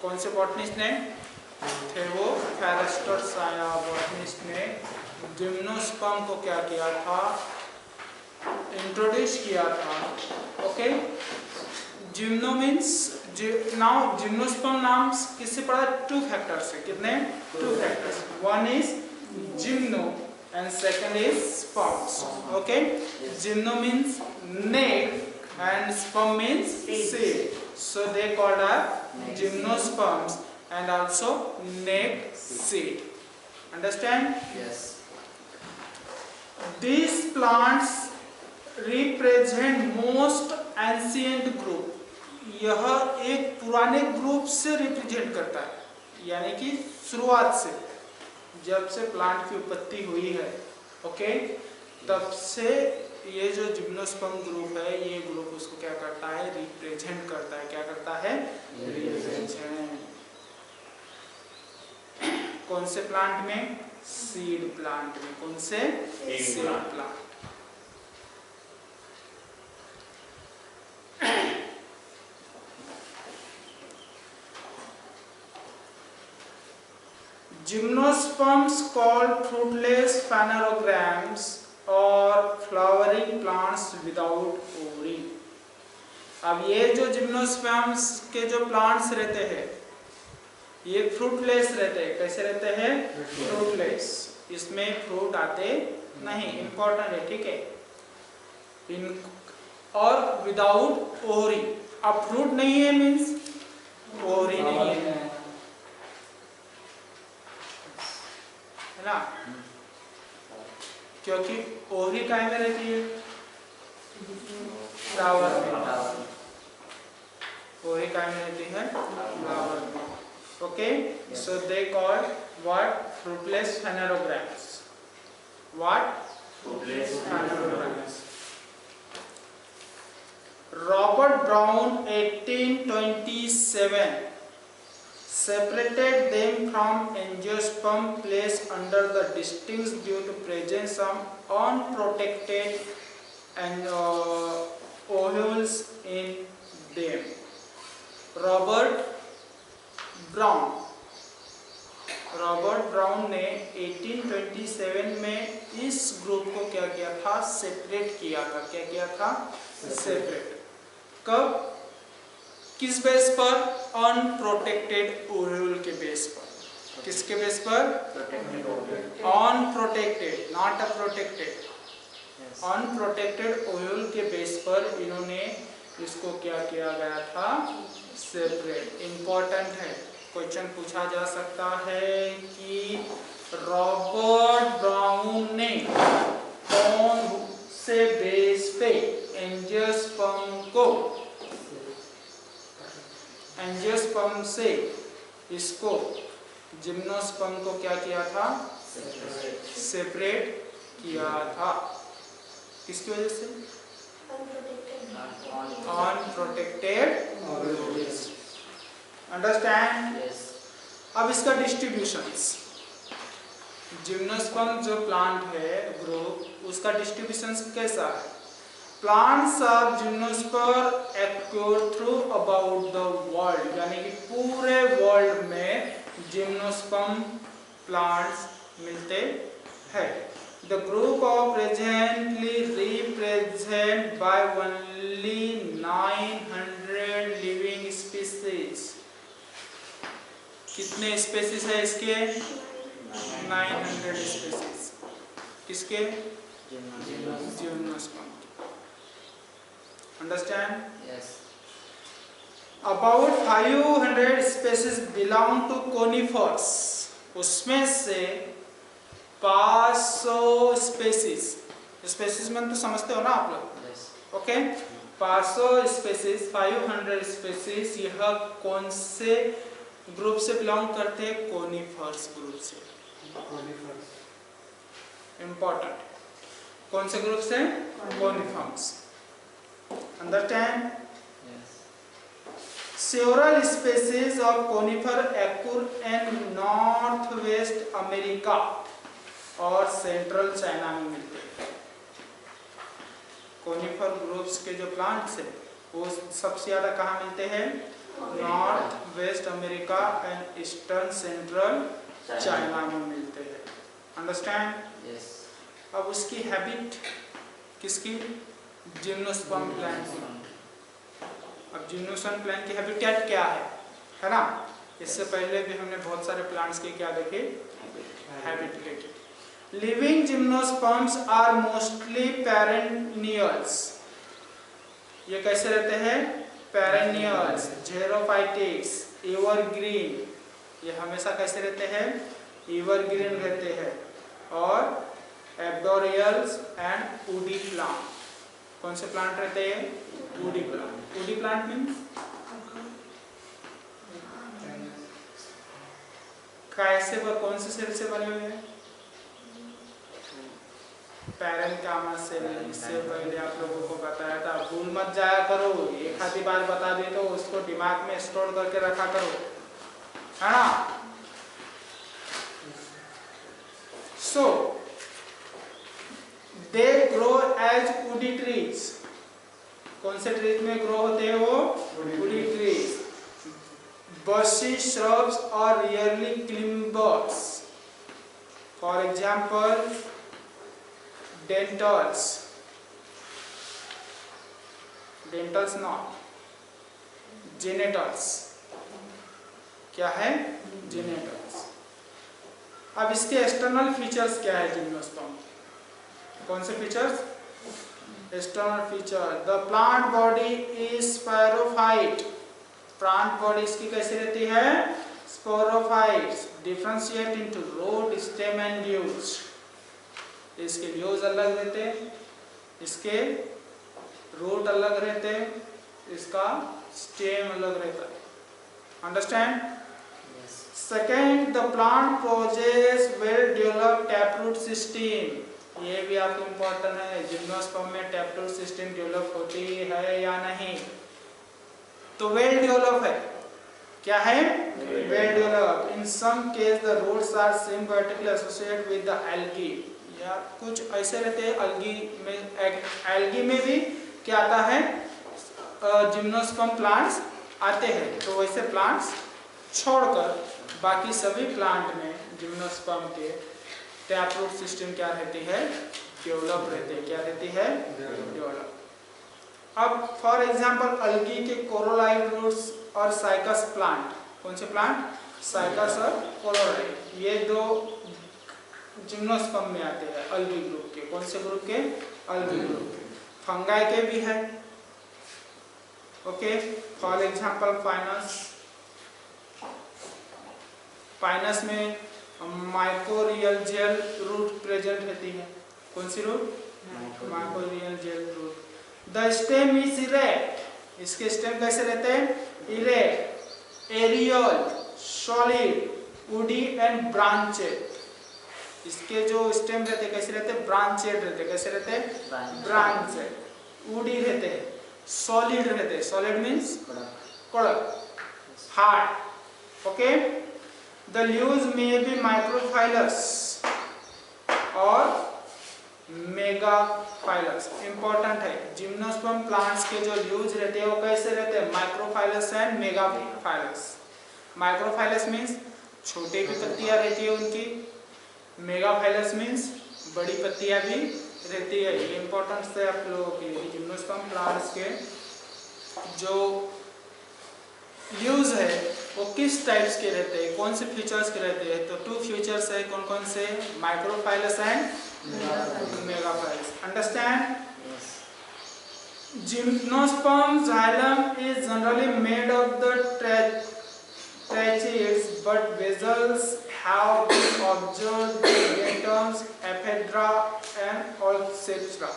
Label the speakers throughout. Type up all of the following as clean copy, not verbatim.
Speaker 1: कौन से बॉटनिस्ट ने? थेओफरास्टस बॉटनिस्ट ने जिम्नोस्पर्म को क्या किया था? इंट्रोड्यूस किया था। Okay, gymno means now gymnosperm नाम किससे पढ़ा? 2 फैक्टर्स है। कितने? 2 factors. One is gymno and second is sperms. Okay, gymno means neck and sperm means seed, so they called are gymnosperms and also neck seed. Understand?
Speaker 2: Yes.
Speaker 1: These plants represent most ancient group. यह एक पुराने group से represent करता है, यानी कि शुरुआत से, जब से प्लांट की उत्पत्ति हुई है, ओके, तब से ये जो जिम्नोस्पर्म ग्रुप है, ये ग्रुप उसको क्या करता है? रिप्रेजेंट करता है। क्या करता है? रिप्रेजेंट। कौन से प्लांट में? सीड प्लांट में। कौन से? Seed plant. Gymnosperms called fruitless phanerogams or flowering plants without ovary. अब ये जो जिम्नोस्पर्म्स के जो प्लांट्स रहते हैं, ये फ्रूटलेस रहते हैं। कैसे रहते हैं? फ्रूटलेस। इसमें फ्रूट आते नहीं, इंपॉर्टेंट है, ठीक है। और विदाउट ओवरी। अब फ्रूट नहीं है मीन्स ओवरी नहीं है ना, क्योंकि ओवरी काय में रहती है? फ्लावर में। ओवरी काय में रहती है? फ्लावर में। Okay, so they called what? Fruitless phanerogams. What?
Speaker 2: Fruitless
Speaker 1: phanerogams. Robert Brown 1827 separated them from angiosperm placed under the distincts due to presence of unprotected and ovules in them. Robert brown ने 1827 में इस group को क्या किया था? Separate किया था। क्या किया था? सेपरेट। कब? किस बेस पर? अनप्रोटेक्टेड ओव्यूल के बेस पर। किसके बेस पर? Unprotected, not a protected. Unprotected ovule के बेस पर इन्होंने इसको क्या किया गया था? सेपरेट। इंपॉर्टेंट है, क्वेश्चन पूछा जा सकता है कि रॉबर्ट ब्राउन ने कौन से बेस पे एंजियोस्पर्म से इसको जिम्नोस्पर्म को क्या किया था? सेपरेट किया था। किसकी वजह से? Unprotected ovules. अंडरस्टैंड? अब इसका डिस्ट्रीब्यूशंस, जिम्नोस्पर्म जो प्लांट है ग्रुप, उसका डिस्ट्रीब्यूशंस कैसा है? Plants of gymnosperm accrue through about the world, यानी कि पूरे वर्ल्ड में जिम्नोस्पर्म प्लांट्स मिलते हैं। The group of presently represented by only 900 living species. कितने स्पेसीज है इसके? 900 स्पेसीज। किसके? Gymnosperm. Understand?
Speaker 2: Yes.
Speaker 1: About 500 species belong to conifers. उसमें से 500 स्पेसीज में तो समझते हो ना आप लोग? ओके, 500 स्पेसीज, 500 स्पेसीज यह कौन से ग्रुप से बिलोंग करते हैं? कोनिफर्स ग्रुप से। इंपॉर्टेंट, कौन से ग्रुप से? Conifers. Understand? Several species of conifer occur in north-waste America और सेंट्रल चाइना में मिलते हैं। कोनिफर ग्रुप्स के जो प्लांट्स हैं वो सबसे ज्यादा कहाँ मिलते हैं? North west America and eastern central China में मिलते हैं। अंडरस्टैंड?
Speaker 2: यस।
Speaker 1: अब उसकी हैबिट किसकी? जिम्नोस्पर्म प्लांट की। अब जिम्नोस्पर्म प्लांट की हैबिटेट क्या है ना? इससे पहले भी हमने बहुत सारे प्लांट्स के क्या देखे? Habitat. Living gymnosperms are mostly perennials. ये कैसे रहते हैं? Perennials, xerophytics, evergreen. ये हमेशा कैसे रहते हैं? एवरग्रीन रहते हैं। और एब्डोरियल्स एंड वुडी प्लांट। कौन से प्लांट रहते हैं? Woody plant. Woody plant means कैसे व कौन से सेल से बने हुए हैं? Parenchyma cell. इससे पहले आप लोगों को बताया था, भूल मत जाया करो। एक आधी बार बता दे तो उसको दिमाग में स्टोर करके रखा करो, है ना? So they grow as woody trees. कौन से ट्रीज में ग्रो होते हैं वो? Woody trees. bushy shrubs or rarely climbers. For example, dentals. Dentals not. Genitals. क्या है? Genitals. अब इसके एक्सटर्नल फीचर्स क्या है जिम्नोस्पर्म? कौन से features? External feature. The plant body is sporophyte. Plant body इसकी कैसे रहती है? Sporophytes. Differentiate into root, stem and leaves. इसके लीव्स अलग रहते हैं, इसके रूट अलग रहते हैं, इसका स्टेम अलग रहता है। Understand? Second, the plant possesses well developed taproot system. ये भी आपको इम्पोर्टेंट है। जिम्नोस्पर्म में टैपरूट सिस्टम डेवलप होती है या नहीं? तो वेल डेवलप है। क्या है? Well develop. In some case the roots are symbiotically associated with the algae. या कुछ ऐसे रहते हैं एल्गी में। एल्गी में भी क्या आता है? जिम्नोस्पर्म प्लांट्स आते हैं। तो वैसे प्लांट्स छोड़कर बाकी सभी प्लांट में जिम्नोस्पर्म के टैपरूट सिस्टम क्या रहती है? डेवलप रहते हैं। क्या रहती है? डेवलप। अब फॉर एग्जाम्पल अलगी के कोरोलाइड रूट्स और साइकस प्लांट। कौन से प्लांट? साइकस और कोरोलाइड। ये दो जिम्नोस्पर्म में आते हैं, अलगी ग्रुप के। कौन से ग्रुप के? अलगी ग्रुप के। फंगाई के भी है। Okay, for example Pinus. Pinus में माइकोरियल जेल रूट प्रेजेंट रहती है। कौन सी root? Mycorrhizal root. The stem is erect. इसके स्टेम कैसे रहते हैं? Erect, aerial, solid, woody and branched. इसके जो स्टेम रहते हैं कैसे रहते हैं? ब्रांचेड रहते हैं। कैसे रहते हैं? ब्रांचेड। वुडी रहते हैं, सॉलिड रहते हैं। सॉलिड मीन्स कड़क, hard. Okay. The leaves may be microphyllous और मेगाफाइलस। इंपॉर्टेंट है, जिम्नोस्पर्म प्लांट्स के जो लीव्स रहते हैं वो कैसे रहते हैं? Microphyllous and megaphyllous. Microphyllous means छोटी भी पत्तियां रहती है उनकी। मेगाफाइलस मीन्स बड़ी पत्तियां भी रहती है। ये इंपॉर्टेंट है आप लोगों के लिए। जिम्नोस्पर्म प्लांट्स के जो लीव्स है वो किस टाइप्स के रहते हैं, कौन से फीचर्स के रहते हैं? तो 2 फीचर्स है। कौन कौन से? Microphyllous and megaphyllous. Understand? Gymnosperm xylem is generally made of the tracheids, but vessels have been observed in dentums, ephedra and etc.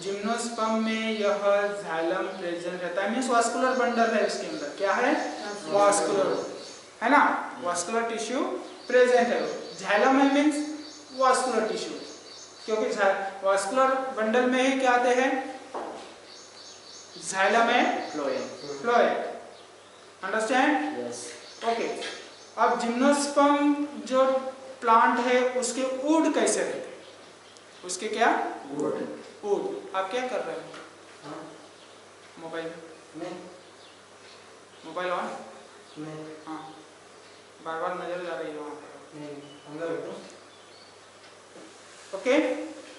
Speaker 1: Gymnosperm में यह जाइलम प्रेजेंट रहता है। मीन्स वास्कुलर बंडल है इसके अंदर। क्या है? वास्कुलर, है ना? वास्कुलर टिश्यू प्रेजेंट है। जाइलम है मीन्स वास्कुलर टिश्यू, क्योंकि वास्कुलर बंडल में ही क्या आते हैं? जाइलम है, फ्लोएम। अंडरस्टैंड?
Speaker 2: यस।
Speaker 1: ओके। अब जिम्नोस्पर्म जो प्लांट है उसके वुड कैसे रहते हैं? उसके क्या? वुड। आप क्या कर रहे हैं? Mobile on? हाँ, बार बार नजर जा रही है वहाँ पर। ओके,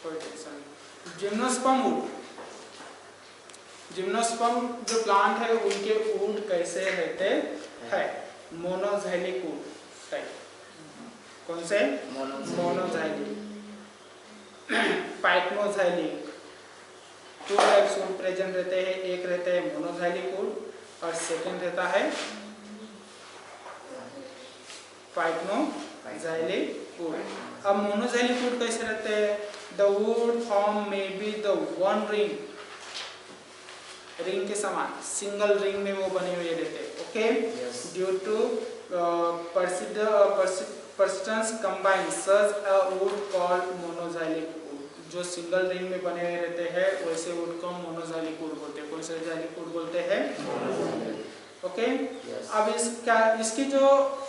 Speaker 1: कोई टेंशन नहीं। जिम्नोस्पर्म वुड, जिम्नोस्पर्म जो प्लांट है उनके वुड कैसे रहते हैं? मोनोज़ाइलिक वुड टाइप। कौन से? मोनोज़ाइलिक, पाइक्नोज़ाइलिक। टू टाइप्स वुड प्रेजेंट रहते हैं, एक रहते हैं मोनोज़ाइलिक वुड और सेकंड रहता है पाइक्नोज़ाइलिक वुड। अब मोनोज़ाइलिक वुड कैसे रहते हैं? The wood form may be the one ring, ring के समान, सिंगल रिंग में वो बने हुए रहते हैं। Okay, due to persistence combined such a wood called monozylic wood। जो सिंगल रिंग में बने हुए रहते हैं वैसे वुड को मोनोज़ाइलिक वुड बोलते हैं। कौन सा ज़ाइलिक वुड बोलते हैं? ओके, अब इसकी जो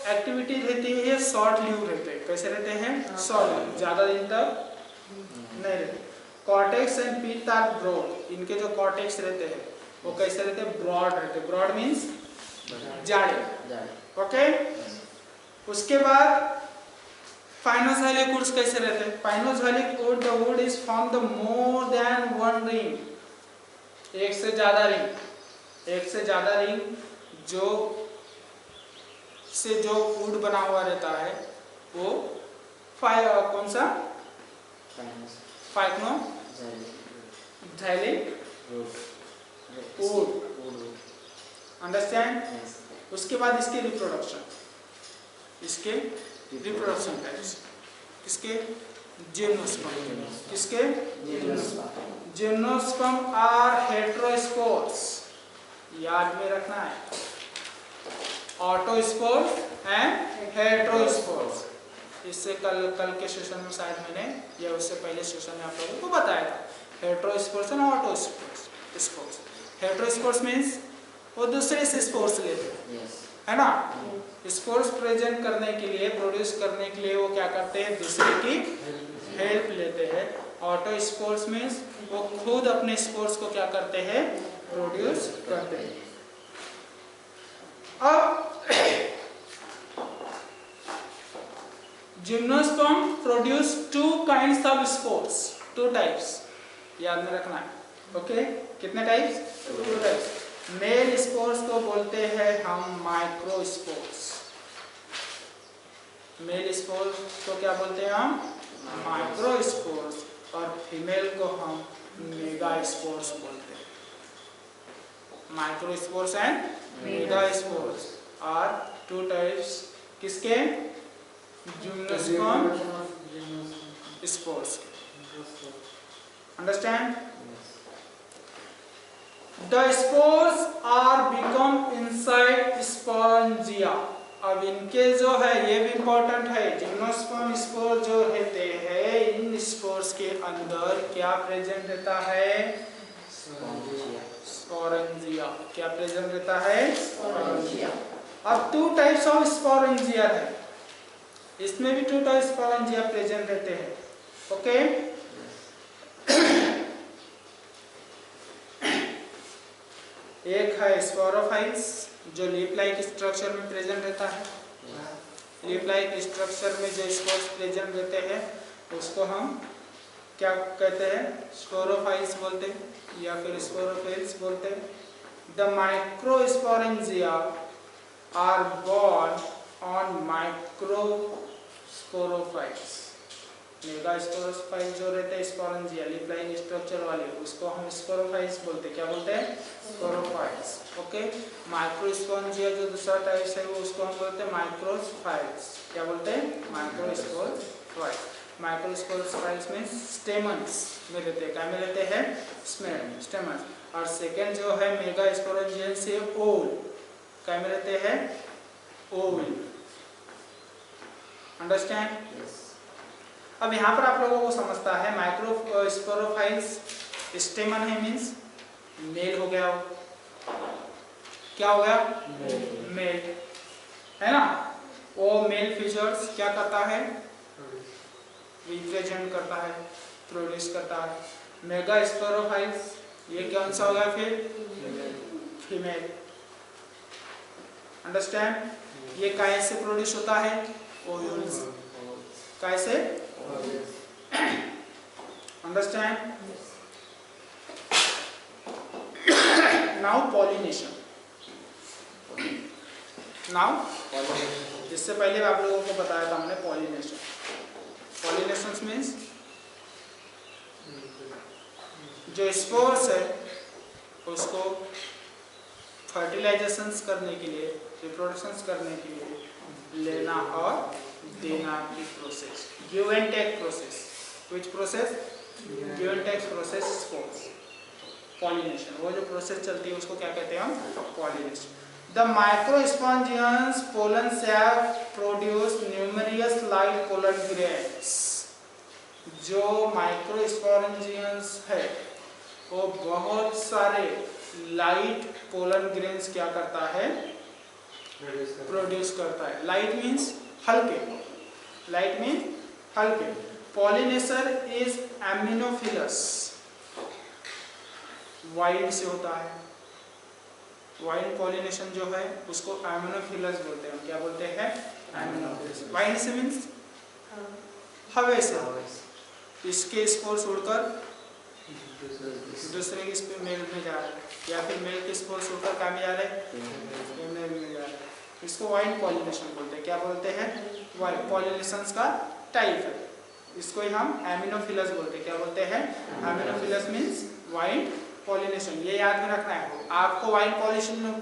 Speaker 1: एक्टिविटी रहती है ये शॉर्ट लीव रहते हैं। कैसे रहते हैं? शॉर्ट लीव, ज्यादा दिन तक नहीं रहते। Cortex and pith are broad, इनके जो कॉर्टेक्स रहते हैं वो कैसे रहते हैं? ब्रॉड रहते हैं। ब्रॉड मीन्स जाड़े। ओके, उसके बाद पाइनोज़ाइलिक वुड्स कैसे रहते हैं? Pycnoxylic wood, the wood is from the more than one ring, एक से ज्यादा रिंग जो से जो वुड बना हुआ रहता है वो कौन सा? पाइक्नोज़ाइलिक वुड। अंडरस्टैंड? उसके बाद इसके रिप्रोडक्शन टाइप्स किसके? जिम्नोस्पर्म। किसके? जिम्नोस्पर्म आर हेटेरोस्पोर्स, याद में रखना है, ऑटोस्पोर्स एंड हेटेरोस्पोर्स। इससे कल के सेशन में शायद मैंने या उससे पहले सेशन में आप लोगों को बताया था, हेटेरोस्पोर्स एंड ऑटोस्पोर्स। हेटेरोस्पोर्स मीन्स वो दूसरे से स्पोर्स लेते हैं, है ना? स्पोर्स प्रेजेंट करने के लिए, प्रोड्यूस करने के लिए वो क्या करते हैं? दूसरे की हेल्प लेते हैं। ऑटोस्पोर्स मीन्स वो खुद अपने स्पोर्स को क्या करते हैं? प्रोड्यूस करते हैं। अब gymnosperm produce two kinds of spores, two types, याद में रखना है। ओके, कितने types? Two types. Male spores को बोलते हैं हम माइक्रोस्पोर्स। मेल स्पोर्स को क्या बोलते हैं हम? माइक्रोस्पोर्स। और फीमेल को हम मेगास्पोर्स बोलते हैं। Microspores and megaspores are two types किसके? Gymnosperm spores. Understand? The spores are become inside sporangia। अब इनके जो है ये भी इंपॉर्टेंट है, जिम्नोस्पर्म स्पोर जो रहते हैं इन स्पोर्स के अंदर क्या प्रेजेंट रहता है? स्पोरेंजिया। क्या प्रेजेंट रहता है? स्पोरेंजिया। अब टू टाइप्स ऑफ स्पोरेंजिया है, इसमें भी टू टाइप्स स्पोरेंजिया प्रेजेंट रहते हैं। ओके, एक है स्पोरोफाइट्स जो लीफ लाइक स्ट्रक्चर में प्रेजेंट रहता है। लीफ लाइक स्ट्रक्चर में जो स्पोर्स प्रेजेंट रहते हैं उसको हम क्या कहते हैं? स्पोरोफाइट्स बोलते हैं या फिर स्पोरोफिल्स बोलते हैं। The microsporangia are borne on micro sporophytes. Megasporophytes जो रहते हैं स्पोरेंजिया लीफ लाइक स्ट्रक्चर वाले, उसको हम स्पोरोफाइट्स बोलते हैं। क्या बोलते हैं? स्पोरोफाइट्स। ओके, माइक्रोस्पोरेंजिया जो दूसरा टाइप है वो उसको हम बोलते हैं माइक्रोस्पोराइट्स। क्या बोलते हैं? माइक्रोस्पोराइट्स। माइक्रोस्पोराइट्स में स्टेमन्स में रहते हैं। क्या में रहते हैं? स्टेमन्स। और सेकेंड जो है मेगास्पोरेंजिया से ओल, क्या में रहते हैं? ओल। अंडरस्टैंड? अब यहाँ पर आप लोगों को समझता है माइक्रोस्पोरोफाइट्स स्टेमन है मीन्स मेल हो गया, क्या हो गया? मेल, है ना? वो मेल फीचर्स क्या करता है? रिप्रेजेंट करता है, प्रोड्यूस करता है। मेगास्पोरोफाइट्स ये कौन सा हो गया? फिर फीमेल। अंडरस्टैंड? ये काय से प्रोड्यूस होता है? ओव्यूल से। काय से? अंडरस्टैंड? Now pollination. नाउ इससे पहले आप लोगों को बताया था हमने पॉलिनेशन। पॉलिनेशन मीन्स जो स्पोर्स है उसको फर्टिलाइजेशंस करने के लिए, रिप्रोडक्शंस करने के लिए लेना और देना की process, give and take process. Which process? Give and take process spores, pollination. वो जो प्रोसेस चलती है उसको क्या कहते हैं हम? Pollination. The microspongins pollen sap produce numerous light pollen grains। जो माइक्रोस्पोरेंजियंस है वो बहुत सारे लाइट पोलन ग्रेन्स क्या करता है? प्रोड्यूस करता है। लाइट मीन्स हल्के, लाइट मीन्स हल्के। पॉलिनेशन इज एमिनोफिलस, वाइल्ड से होता है। वाइल्ड पॉलिनेशन जो है उसको एमिनोफिलस बोलते हैं। क्या बोलते हैं? एमिनोफिलस। वाइल्ड से मीन्स हवा से, इसके स्पोर्स उड़कर दूसरे के मेल में जा रहे हैं, या फिर मेल के स्पोर्स उड़कर कहाँ में जा रहे हैं? फीमेल में जा रहे हैं। इसको वाइल्ड पॉलिनेशन बोलते हैं। क्या बोलते हैं? वाइल्ड पॉलिनेशन का टाइप है, इसको ही हम एमिनोफिलस बोलते हैं। क्या बोलते हैं? एमिनोफिलस मीन्स वाइल्ड पॉलिनेशन। ये याद में रखना है आपको। वाइल्ड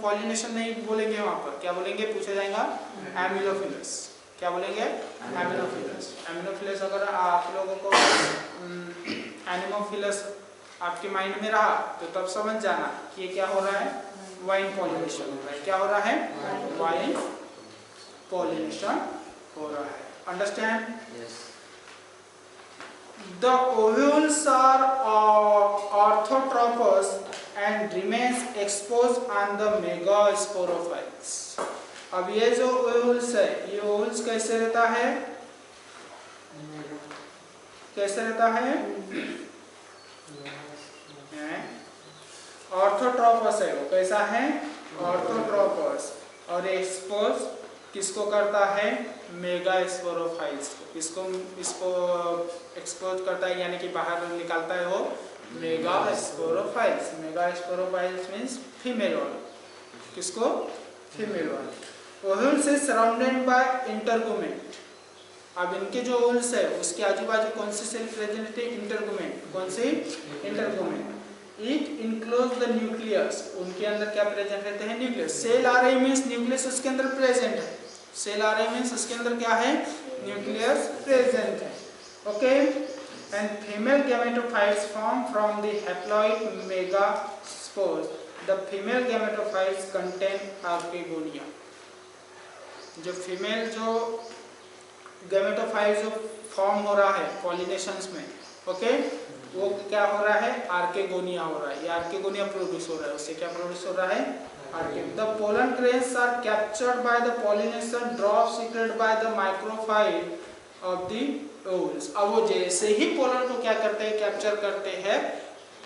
Speaker 1: पॉलिनेशन नहीं बोलेंगे, वहाँ पर क्या बोलेंगे? पूछा जाएगा एमिनोफिलस। क्या बोलेंगे? एमिनोफिलस। एमिनोफिलस अगर आप लोगों को एनिमोफिलस आपके माइंड में रहा तो तब समझ जाना कि ये क्या हो रहा है? वाइल्ड पॉलिनेशन हो रहा है। क्या हो रहा है? वाइल्ड पॉलिनेशन हो रहा है। Understand?
Speaker 2: Yes.
Speaker 1: The ovules are orthotropous and remains exposed on the megasporophytes। अब ये जो ओव्यूल्स है, ये ओव्यूल्स कैसे रहता है? कैसे रहता है? ऑर्थोट्रोपस है वो। कैसा है? ऑर्थोट्रोपस। और एक्सपोज किसको करता है? मेगास्पोरोफाइल्स को। इसको एक्सपोज करता है, यानी कि बाहर निकालता है वो मेगास्पोरोफाइल्स। मेगास्पोरोफाइल्स मींस फीमेल वाला। किसको? फीमेल वाला। Ovules is surrounded by integument. अब इनके जो ओव्यूल्स है उसके आजू बाजू कौन सी सेल प्रेजेंट है? इंटरगुमेंट। कौन सी? Integument. It enclose the nucleus. उनके अंदर क्या प्रेजेंट रहते हैं? न्यूक्लियस। सेल आ रही मीन्स न्यूक्लियस उसके अंदर प्रेजेंट है। सेल आ रही मीन्स उसके अंदर क्या है? न्यूक्लियस प्रेजेंट है। Okay. And female gametophytes form from the haploid megaspores. The female gametophytes contain archegonia. जो फीमेल जो गैमेटोफाइट जो फॉर्म हो रहा है पॉलिनेशंस में, ओके, वो क्या हो रहा है? आर्केगोनिया हो रहा है। ये आर्केगोनिया प्रोड्यूस हो रहा है। उससे क्या प्रोड्यूस हो रहा है? Archegonia. The pollen grains are captured by the pollination drop secreted by the micropyle of the ovules. अब वो जैसे ही पोलन को क्या करते हैं? कैप्चर करते हैं।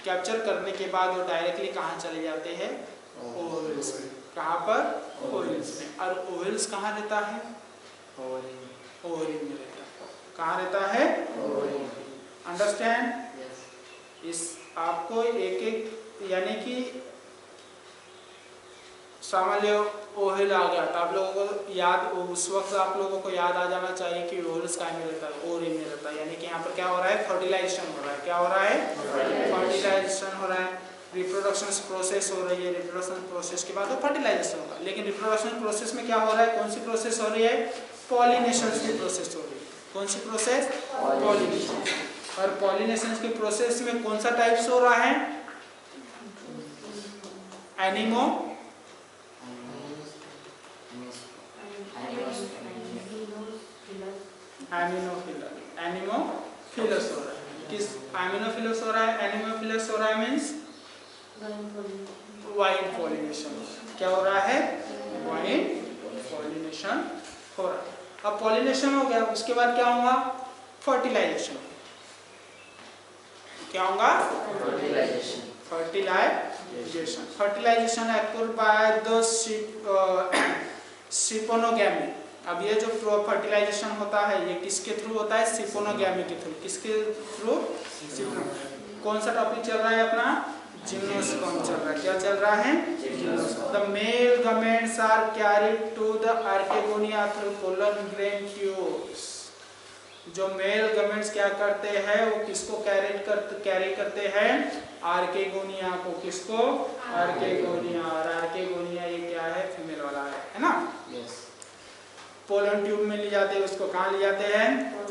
Speaker 1: कैप्चर करने के बाद वो डायरेक्टली कहाँ चले जाते हैं? ओव्यूल्स में। कहाँ पर? ओव्यूल्स में। और ओव्यूल्स कहाँ रहता है? ओवरी में रहता है। कहाँ रहता है? अंडरस्टैंड? इस आपको एक एक, यानी कि सामान्य ओवल आ गया तो आप लोगों को याद, उस वक्त आप लोगों को याद आ जाना चाहिए कि ओवल्स कहाँ में रहता है? ओवरी में रहता है। यानी कि यहाँ पर क्या हो रहा है? फर्टिलाइजेशन हो रहा है। क्या हो रहा है? फर्टिलाइजेशन हो रहा है। रिप्रोडक्शन प्रोसेस हो रही है। रिप्रोडक्शन प्रोसेस के बाद तो फर्टिलाइजेशन होगा। लेकिन रिप्रोडक्शन प्रोसेस में क्या हो रहा है? कौन सी प्रोसेस हो रही है? पॉलिनेशन की प्रोसेस हो रही है। कौन सी प्रोसेस? पॉलिनेशन। और पॉलिनेशन की प्रोसेस में कौन सा टाइप्स हो रहा है? एनिमो एनिमोफिलस हो रहा है। किस? एमिनोफिलस हो रहा है। एनिमोफिलस हो रहा है मीन्स वाइल्ड पॉलिनेशन। क्या हो रहा है? वाइल्ड पॉलिनेशन हो रहा है। अब पॉलिनेशन हो गया, उसके बाद क्या होगा? फर्टिलाइजेशन। क्या होगा? Fertilisation. Fertilisation occurred by the siphonogamy. अब ये जो फर्टिलाइजेशन होता है ये किसके थ्रू होता है? सिपोनोगैमी के थ्रू। किसके थ्रू? कौन सा टॉपिक चल रहा है अपना? जिम्नोस्पर्म चल रहा है। क्या चल रहा है? Gymnosperm. The male gametes are carried to the archegonia through pollen grain tubes. जो मेल गमेंट्स क्या करते हैं वो किसको कैरी करते हैं? आर्केगोनिया को। किसको? आर्केगोनिया। और आर्केगोनिया ये क्या है? फीमेल वाला है ना?
Speaker 2: यस।
Speaker 1: पोलन ट्यूब में ले जाते हैं उसको। कहाँ ले जाते हैं?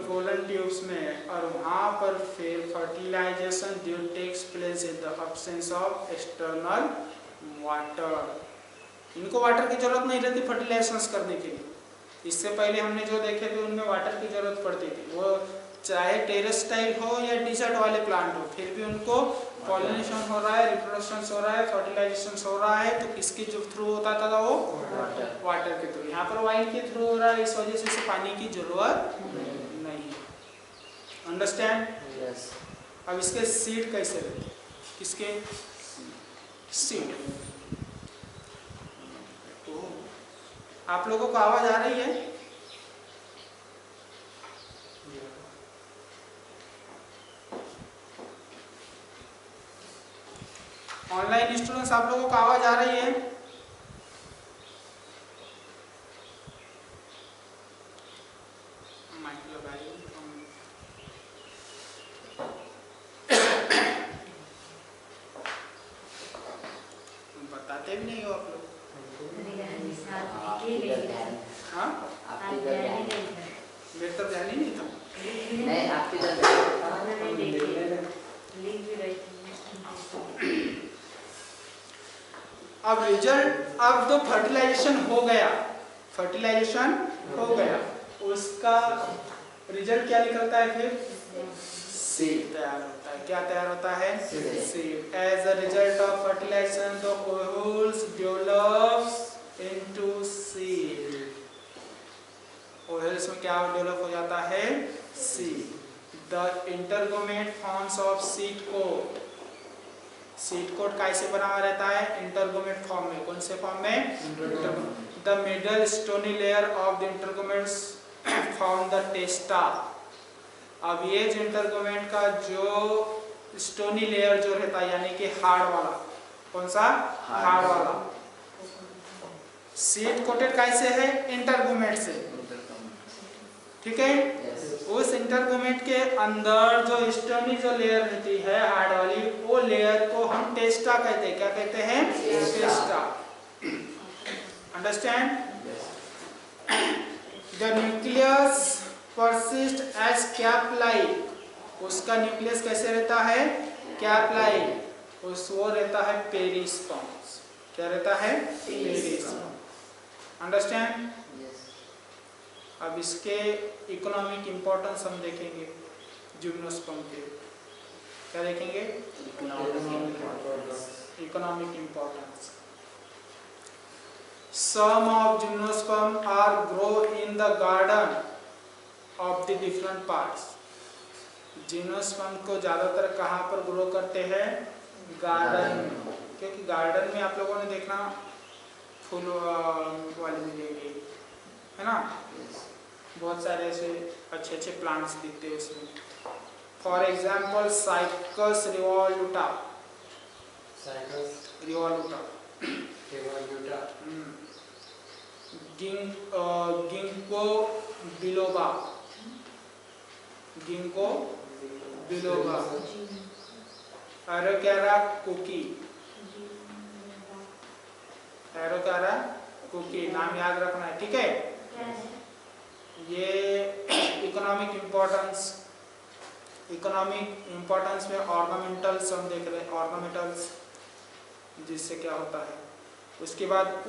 Speaker 1: पोलन ट्यूब्स में। और वहाँ पर फिर fertilisation due takes place in the absence of external water. इनको वाटर की जरूरत नहीं रहती फर्टिलाइजेशन करने के लिए। इससे पहले हमने जो देखे थे उनमें वाटर की जरूरत पड़ती थी। वो चाहे टेरेस टाइप हो या डिजर्ट वाले प्लांट हो, फिर भी उनको पॉलिनेशन हो रहा है, रिप्रोडक्शन हो रहा है, फर्टिलाइजेशन हो रहा है, तो किसके जो थ्रू होता था वो? वाटर के थ्रू। यहाँ पर वाइन के थ्रू हो रहा है, इस वजह से इसे पानी की जरूरत नहीं है। अंडरस्टैंड?
Speaker 2: यस।
Speaker 1: अब इसके सीड कैसे रहते हैं? किसके सीड? आप लोगों को आवाज आ रही है? ऑनलाइन स्टूडेंट्स आप लोगों को आवाज आ रही है? बताते भी नहीं हो आप लोग। हाँ, मेरे तो ध्यान ही नहीं था।
Speaker 2: नहीं, आपकी
Speaker 1: अब रिजल्ट, अब तो फर्टिलाइजेशन हो गया, फर्टिलाइजेशन हो गया, उसका रिजल्ट क्या निकलता है? फिर सीड तैयार होता है। क्या तैयार होता है? Seed. As a result of fertilisation the ovules develops into seed. Ovules में क्या डेवलप हो जाता है? Seed. The integument forms of seed coat. Seed coat कैसे बना हुआ रहता है? इंटरगोमेट फॉर्म में। कौन से फॉर्म में? The middle stony layer of the integuments form the testa. अब ये जो इंटरगोमेट का जो स्टोनी लेयर जो रहता है, यानी कि हार्ड वाला, कौन सा? हार्ड वाला। सीड कोटेड कैसे है? इंटरगोमेट से। ठीक है? उस इंटरगोमेट के अंदर जो स्टोनी जो लेयर रहती है हार्ड वाली, वो लेयर को हम टेस्टा कहते हैं। क्या कहते हैं? Testa. Understand? The nucleus persist as cap like. उसका न्यूक्लियस कैसे रहता है? Cap like. वो रहता है पेरिस्पर्म्स। क्या रहता है? पेरिस्पर्म। अंडरस्टैंड? अब इसके इकोनॉमिक इंपॉर्टेंस हम देखेंगे जिम्नोस्पर्म के। क्या देखेंगे? Economic importance. Some of gymnosperm are grow in the garden of the different parts. Gymnosperm को ज्यादातर कहाँ पर ग्रो करते हैं? गार्डन में। क्योंकि गार्डन में आप लोगों ने देखना फूल वाली मिलेगी, है ना? बहुत सारे ऐसे अच्छे अच्छे प्लांट्स दिखते हैं उसमें। For example Cycas revoluta. Ginkgo biloba. Araucaria cookii. नाम याद रखना है, ठीक है? ये इकोनॉमिक इंपॉर्टेंस में ऑर्नामेंटल्स हम देख रहे हैं। ऑर्नामेंटल्स जिससे क्या होता है? उसके बाद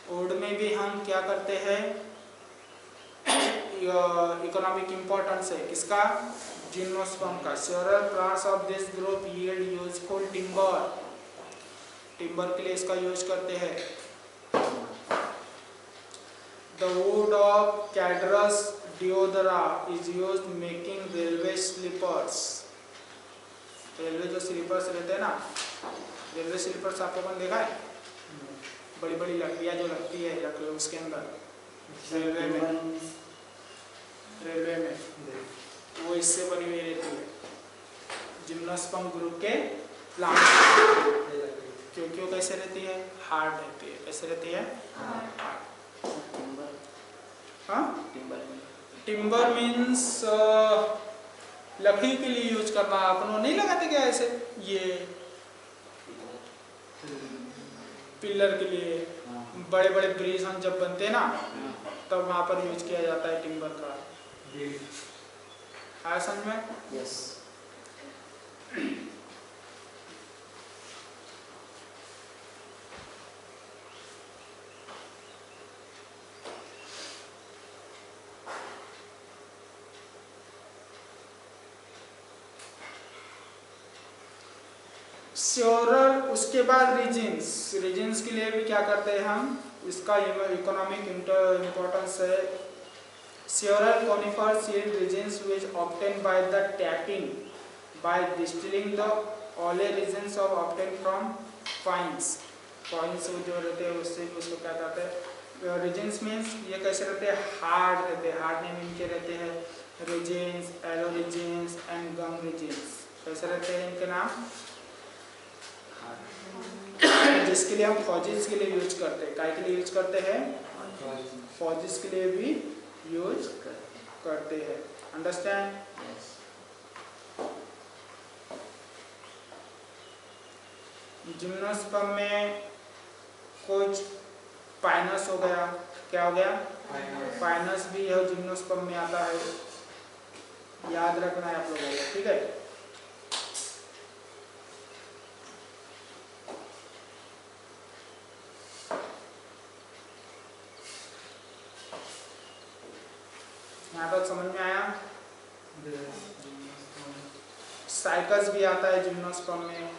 Speaker 1: वुड में भी हम क्या करते हैं? इकोनॉमिक इंपॉर्टेंस है किसका? जिम्नोस्पर्म का। Several plants of this group yield useful timber के लिए इसका यूज करते हैं। The wood of Cedrus deodara is used making railway sleepers. Railway जो स्लीपर्स रहते हैं ना, रेलवे स्लीपर्स आप लोगों ने देखा है? बड़ी बड़ी लकड़ियाँ जो लगती है या उसके अंदर रेलवे में वो इससे बनी हुई रहती है। जिम्नोस्पर्म ग्रुप के प्लांट क्योंकि वो कैसे रहती है, हार्ड रहती है। कैसे रहती है, हाँ। टिम्बर मीन्स लकड़ी के लिए यूज करना। अपनों नहीं लगाते क्या ऐसे, ये पिलर के लिए बड़े बड़े ब्रिज हम जब बनते हैं ना, तब वहाँ पर यूज किया जाता है टिम्बर का। आया समझ में?
Speaker 2: यस।
Speaker 1: श्योरर, उसके बाद रीजन्स के लिए भी क्या करते हैं हम, इसका इकोनॉमिक इम्पोर्टेंस है। Surer conifer seed resins which obtain by the tapping by distilling the oleoresins of obtain from pines जो रहते हैं उससे उसको क्या कहते हैं, रीजन्स मीन्स ये कैसे रहते हैं, हार्ड रहते हैं। हार्ड नेम इनके रहते हैं regions, aloe regions and gum regions. कैसे रहते हैं इनके नाम, जिसके लिए हम फौजिस के लिए यूज करते हैं। काय के लिए यूज करते हैं, फौजिस के लिए भी यूज करते हैं। अंडरस्टैंड? जिम्नोस्पर्म में कुछ पाइनस हो गया, क्या हो गया, पाइनस भी है जिम्नोस्पर्म में आता है। याद रखना है आप लोगों को, ठीक है। यहाँ तक समझ में आया? साइकस भी आता है जिम्नोस्पर्म में।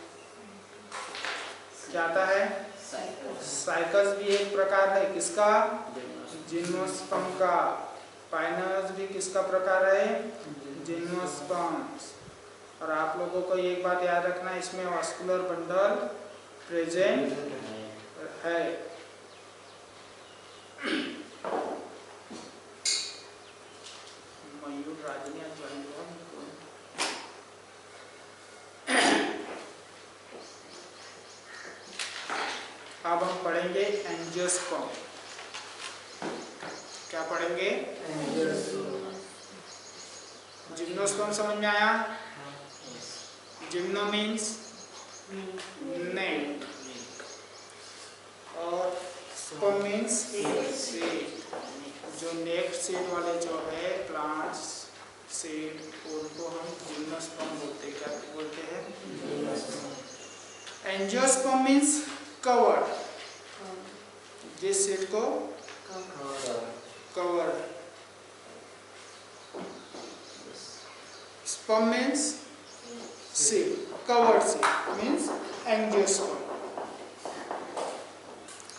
Speaker 1: क्या आता है, साइकस भी एक प्रकार है किसका, जिम्नोस्पर्म का। पाइनस भी किसका प्रकार है, जिम्नोस्पर्म। और आप लोगों को एक बात याद रखना, इसमें वास्कुलर बंडल प्रेजेंट है। मयूर राजनी अब हम पढ़ेंगे एंजियोस्पर्म। क्या पढ़ेंगे, जिम्नोस्पर्म समझ में आया? जिम्नो मीन्स नेट और स्पर्म मीन्स सीड। जो नेट सीड वाले जो है प्लांट्स सीड, उनको हम जिम्नोस्पर्म बोलते हैं। क्या बोलते हैं, एंजियोस्पर्म मीन्स कवर्ड, जिस सीड को cover. Sperm means seed, covered seed means angiosperm.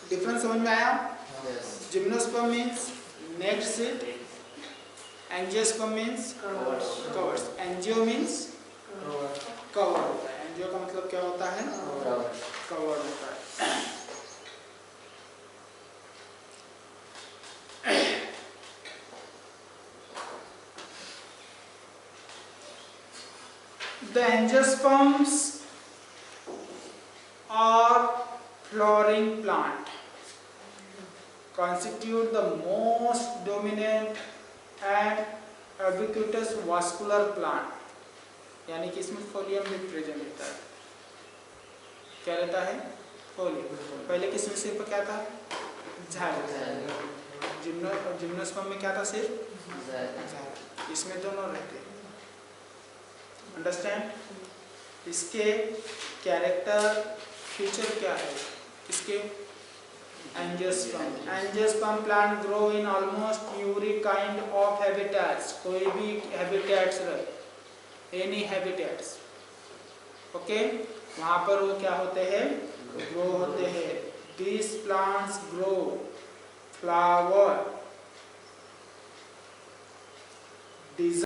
Speaker 1: Difference समझ में आया? Gymnosperm means naked seed, angiosperm means covered. Angio means cover होता है। एंजियो का मतलब क्या होता है, कवर होता है। The angiosperms are flowering plant, constitute the most dominant and ubiquitous vascular plant, यानी कि इसमें फोलियम भी प्रेजेंट रहता है। क्या रहता है, फोलियम। पहले किस विषय पर क्या था, झाइलम। जिम्नोस्पर्म में क्या था, सिर्फ झाइलम। इसमें दोनों रहते हैं। अंडरस्टैंड? इसके कैरेक्टर फीचर क्या है, इसके angiosperm. Angiosperm plant grow in almost every kind of habitats. कोई भी हैबिटेट्स रहे, एनी हैबिटेट्स, ओके, वहाँ पर वो क्या होते हैं, ग्रो होते हैं। These plants grow flower